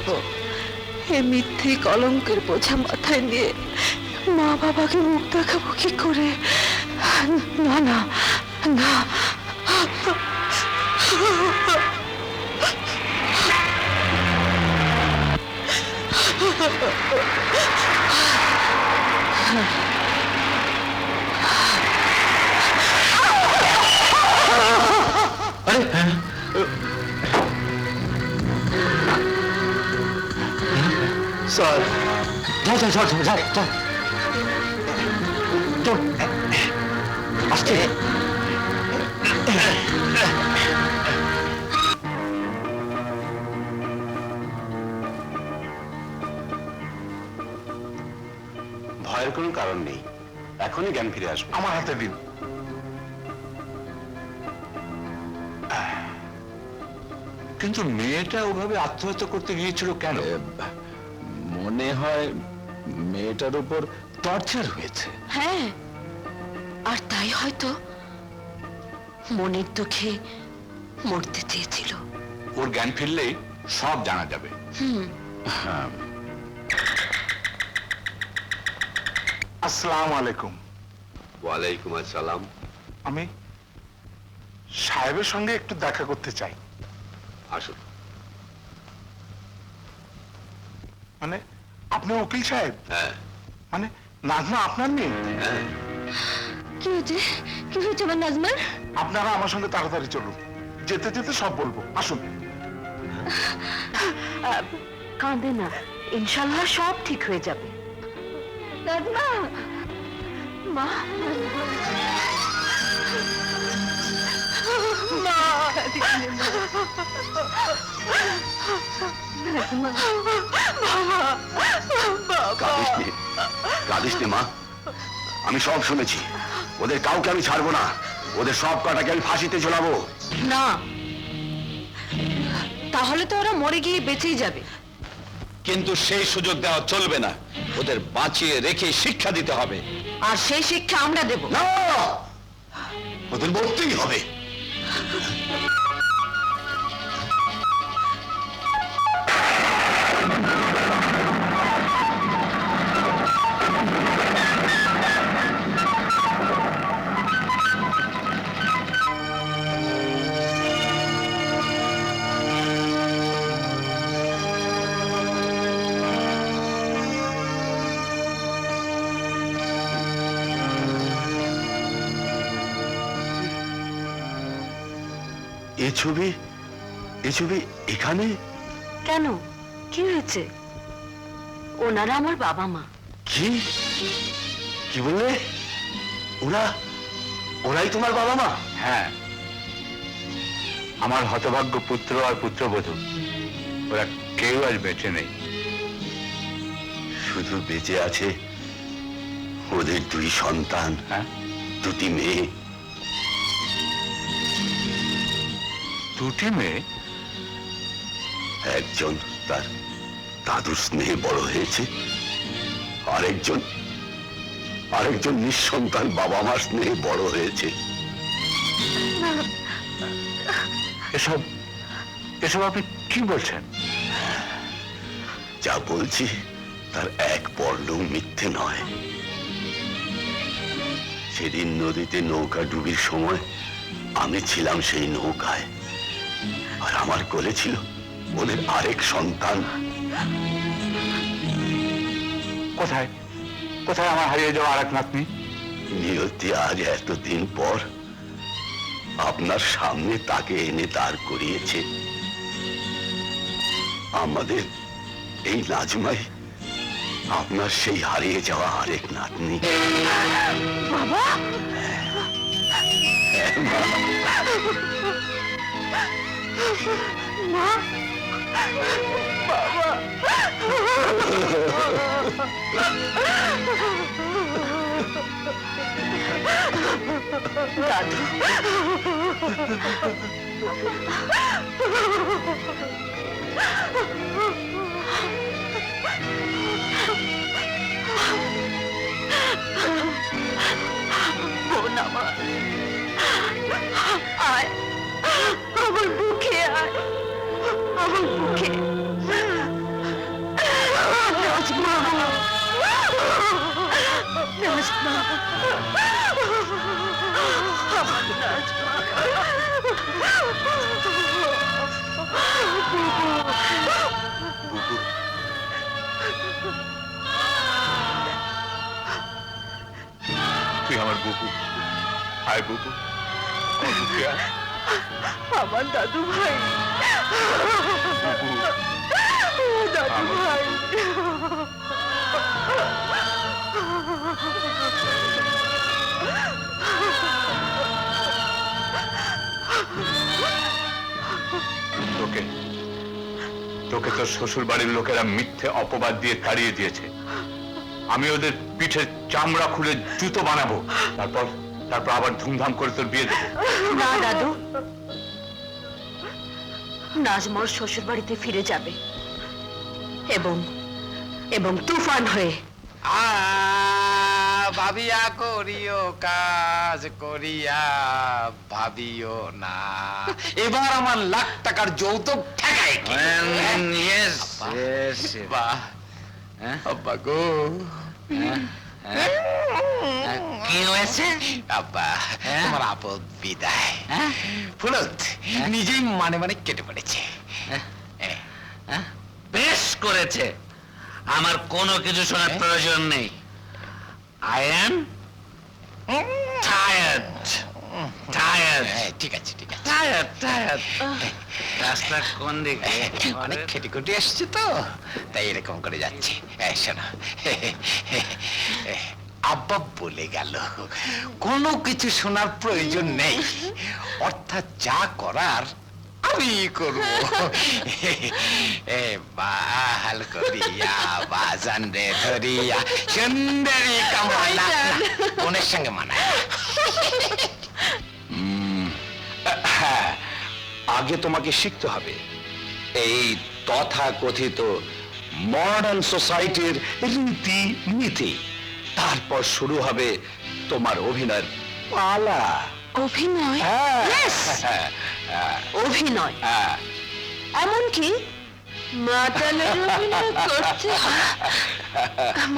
যাব? এ মিথ্যে কলঙ্কের বোঝা মাথায় নিয়ে মা বাবাকে মুখ দেখাবো কি করে? না না না, স্যার চল চল চল চল চল চল আসছে। ভয়ের কোনো কারণ নেই, এখনই জ্ঞান ফিরে আসবে। আমার হাতে দিন। কিন্তু মেয়েটা ওভাবে আত্মহত্যা করতে গিয়েছিল কেন? মনে হয় মেয়েটার উপর টর্চার হয়েছে। হ্যাঁ, আর তাই হয়তো মনের দুঃখে মরতে চেয়েছিল। ওর জ্ঞান ফিরলেই সব জানা যাবে। আসসালামু আলাইকুম। ওয়ালাইকুম আসসালাম। আমি সাহেবের সঙ্গে একটু দেখা করতে চাই। আসুন। মানে আপনি উকিল সাহেব? হ্যাঁ। মানে নাজমা আপনার মেয়ে? হ্যাঁ। কি হয়েছে? কি হয়েছে আমার নাজমার? আপনারা আমার সঙ্গে তাড়াতাড়ি চলুন, যেতে যেতে সব বলবো। আসুন। কাঁদে না, ইনশাল্লাহ সব ঠিক হয়ে যাবে। নাজমা, মা, কাঁদিস নে মা, আমি সব শুনেছি। ওদের কাউকে আমি ছাড়বো না, ওদের সব কটাকে আমি ফাঁসিতে ঝোলাবো। না, তাহলে তো ওরা মরে গিয়ে বেঁচেই যাবে। কিন্তু সেই সুযোগ দেওয়া চলবে না, ওদের বাঁচিয়ে রেখে শিক্ষা দিতে হবে। আর সেই শিক্ষা আমরা দেব না, ওদের মরতেই হবে। এ ছবি এখানে কেন? কি হয়েছে? ওনারা আমার বাবা মা। কি কি বললে? ওরাই তোমার বাবা মা? হ্যাঁ, আমার হতভাগ্য পুত্র আর পুত্রবধূ, ওরা কেউ আজ বেঁচে নেই। শুধু বেঁচে আছে ওদের দুই সন্তান। হ্যাঁ, দুটি মেয়ে। দুটি মেয়ে? একজন তার দাদুর স্নেহে বড় হয়েছে, আরেকজন নিঃসন্তান বাবা মার স্নেহে বড় হয়েছে। এসব আপনি কি বলছেন? যা বলছি তার এক পর্ণও মিথ্যে নয়। সেদিন নদীতে নৌকা ডুবির সময় আমি ছিলাম সেই নৌকায়, আর আমার কোলে ছিল ওদের আরেক সন্তান। কোথায় কোথায় আমার হারিয়ে যাওয়া আরেক নাতনি? নিয়তি আজ এতদিন পর আপনার সামনে তাকে এনে দাঁড় করিয়েছে। আমাদের এই নাজমাই আপনার সেই হারিয়ে যাওয়া আরেক নাতনি। বাবা, মা, বাবা, দাদু, বোন আমার, আয় আমার বুকে, আয় আমার বুকে। নাজমা, আমার নাজমা। বুবু, তুই আমার বুবু। আয় বুবু, আমার বুকে আয়। আমার দাদু ভাই, বুবু, দাদু ভাই। তোকে তোকে তোর শ্বশুর বাড়ির লোকেরা মিথ্যে অপবাদ দিয়ে তাড়িয়ে দিয়েছে। আমি ওদের পিঠের চামড়া খুলে জুতো বানাবো, তারপর তারপর আবার ধুমধাম করে তোর বিয়ে দেবো। না দাদু, নাজমর শ্বশুর বাড়িতে ফিরে যাবে এবং এবং তুফান হয়ে। ভাবিয়া করিও কাজ করিয়া ভাবিও না, এবার আমার লাখ টাকার যৌতুক ঠেকাই আব্বা গো। কি হয়েছে? আব্বা, তোমার আপদ বিদায়। ফুলত নিজেই মানে মানে কেটে পড়েছে। বেশ করেছে, আমার কোনো কিছু শোনার প্রয়োজন নেই। আই এম টায়ার্ড টায়ার্ড ঠিক আছে ঠিক আছে। Tired tired. রাস্তা কোন দিকে? অনেক খেটে খুটে আসছে তো, তাই এরকম করে যাচ্ছে। শোনো, আব্বা বলে গেল কোনো কিছু শোনার প্রয়োজন নেই, অর্থাৎ যা করার আমি করব। বাহাল করিয়া বাজান রে ধরিয়া সুন্দরী কামলা বোনের সঙ্গে মানায়। হ্যাঁ, আগে তোমাকে শিখতে হবে এই তথাকথিত মডার্ন সোসাইটির রীতি নীতি, তারপর শুরু হবে তোমার অভিনয়ের পালা। অভিনয়? হ্যাঁ, Yes! হ্যাঁ, হ্যাঁ, অভিনয় হ্যাঁ। এমনকি মাতালের অভিনয় করতে হয়।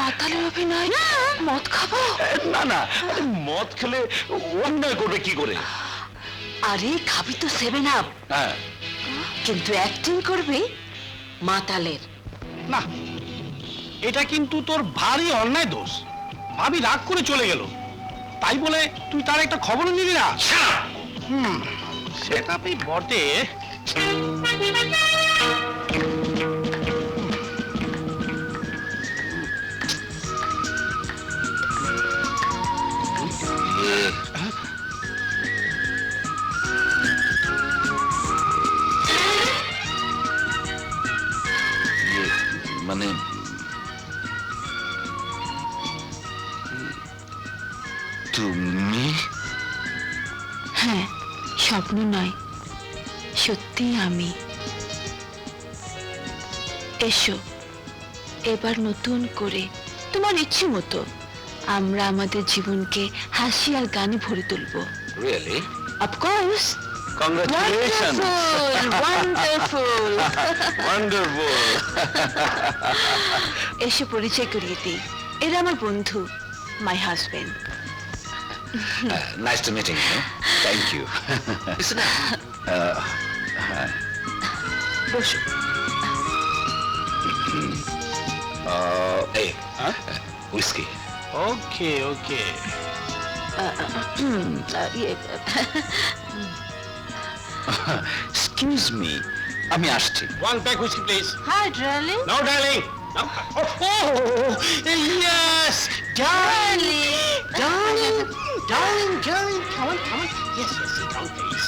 মাতালের অভিনয়? মদ খাবো? না না, মদ খেলে অন্যায় করবে কি করে? আরে খাবি তো 7 আপ, হ্যাঁ, কিন্তু অ্যাক্টিং করবি মাতালের। না, এটা কিন্তু তোর ভারী অন্যায় দোষ। ভাবি রাগ করে চলে গেল, তাই বলে তুই তার একটা খবর নিলি না। সেটা তুই বটে। মানে তুমি? হ্যাঁ, স্বপ্ন নয়, সত্যি আমি। এসো, এবার নতুন করে তোমার ইচ্ছে মতো আমরা আমাদের জীবনকে হাসি আর গানে ভরে তুলবো। Really? Of course. Congratulations. Wonderful. Wonderful. এসে পরিচয় করিয়ে দিই, এরা আমার বন্ধু, my husband. Nice to meeting you. Thank you. বসো। Hey, whiskey. Okay okay. Excuse me, আমি আসছি। One pack whisky please. Hi darling. No darling. Yes darling darling darling darling, come on come on. Yes yes, sit down please.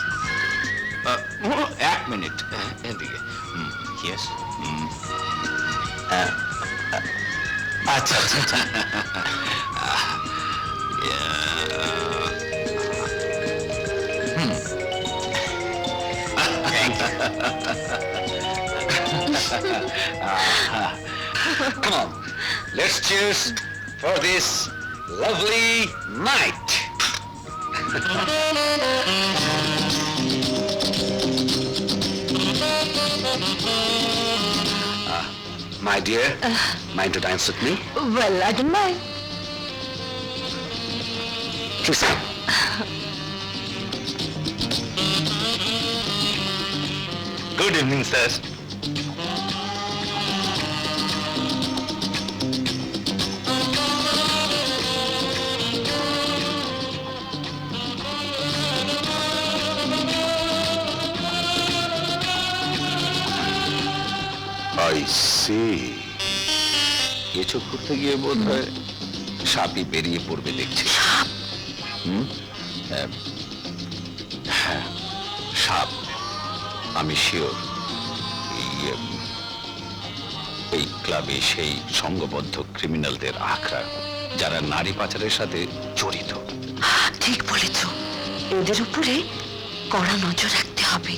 এক minute, এদিকে। Yes. আচ্ছা আচ্ছা আচ্ছা। Come on, let's cheers for this lovely night. My dear, mind to dance with me? Well, I don't mind. Kiss me. Good evening sir. I see. কিছু ঘুরতে গিয়ে বোধ হয় সাপই বেরিয়ে পড়বে দেখছি। হুম? হ্যাঁ, সাপ। আমি শিওর এই ক্লাবে সেই সংঘবদ্ধ ক্রিমিনালদের আখড়া, যারা নারী পাচারের সাথে জড়িত। ঠিক বলেছ, এদের উপরে কড়া নজর রাখতে হবে।